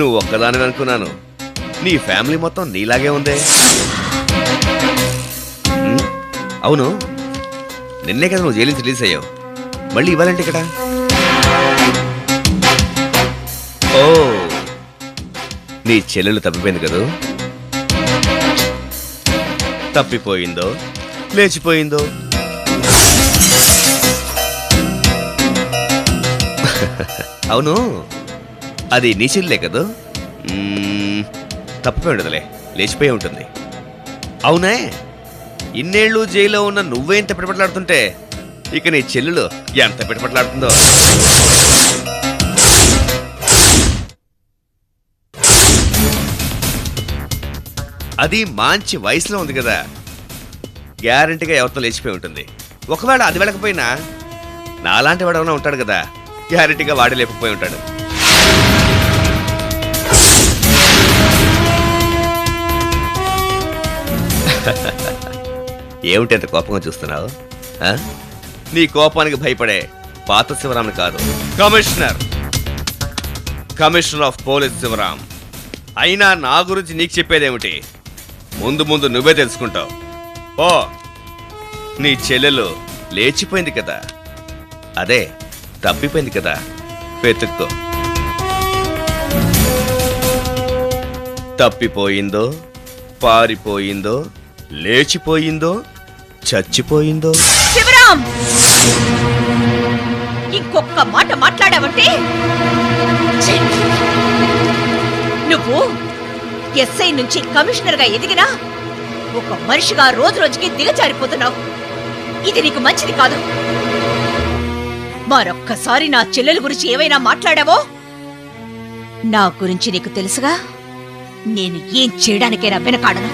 నువ్వు ఒక్కదాని అనుకున్నాను, నీ ఫ్యామిలీ మొత్తం నీలాగే ఉందే. అవును, నిన్నే కదా నువ్వు జైలు నుంచి రిలీజ్ అయ్యావు, మళ్ళీ ఇవ్వాలంటే ఇక్కడ. ఓ, నీ చెల్లెలు తప్పిపోయింది కదూ. తప్పిపోయిందో లేచిపోయిందో అవును, అది నీ చెల్లెలే కదూ. తప్పిపోయి ఉండదులే, లేచిపోయి ఉంటుంది. అవునే, ఇన్నేళ్ళు జైల్లో ఉన్న నువ్వేంత పిటపట్లాడుతుంటే ఇక నీ చెల్లెలు ఎంత పిటపట్లాడుతుందో. అది మంచి వయసులో ఉంది కదా, గ్యారంటీగా ఎవరితో లేచిపోయి ఉంటుంది. ఒకవేళ అది వెళ్ళకపోయినా నాలాంటి వాడు ఏమైనా ఉంటాడు కదా, గ్యారంటీగా వాడే లేకపోయి ఉంటాడు. ఏమిటి అంత కోపంగా చూస్తున్నావు? నీ కోపానికి భయపడే పాత శివరాముని కాదు, కమిషనర్ ఆఫ్ పోలీస్ శివరాం. అయినా నా గురించి నీకు చెప్పేదేమిటి? ముందు ముందు నువ్వే తెలుసుకుంటావు. ఓ, నీ చెల్లెలు లేచిపోయింది కదా, అదే తప్పిపోయింది కదా, వెతుక్కో. తప్పిపోయిందో, పారిపోయిందో, లేచిపోయిందో, చచ్చిపోయిందో. శివరాం, ఇంకొక్క మాట మాట్లాడావంటే నువ్వు ఎస్ఐ నుంచి కమిషనర్ గా ఎదిగినా ఒక మనిషిగా రోజు రోజుకి దిగజారిపోతున్నావు. ఇది నీకు మంచిది కాదు. మరొక్కసారి నా చెల్లెల గురించి ఏవైనా మాట్లాడావో, నా గురించి నీకు తెలుసుగా, నేను ఏం చేయడానికైనా వెనకాడను.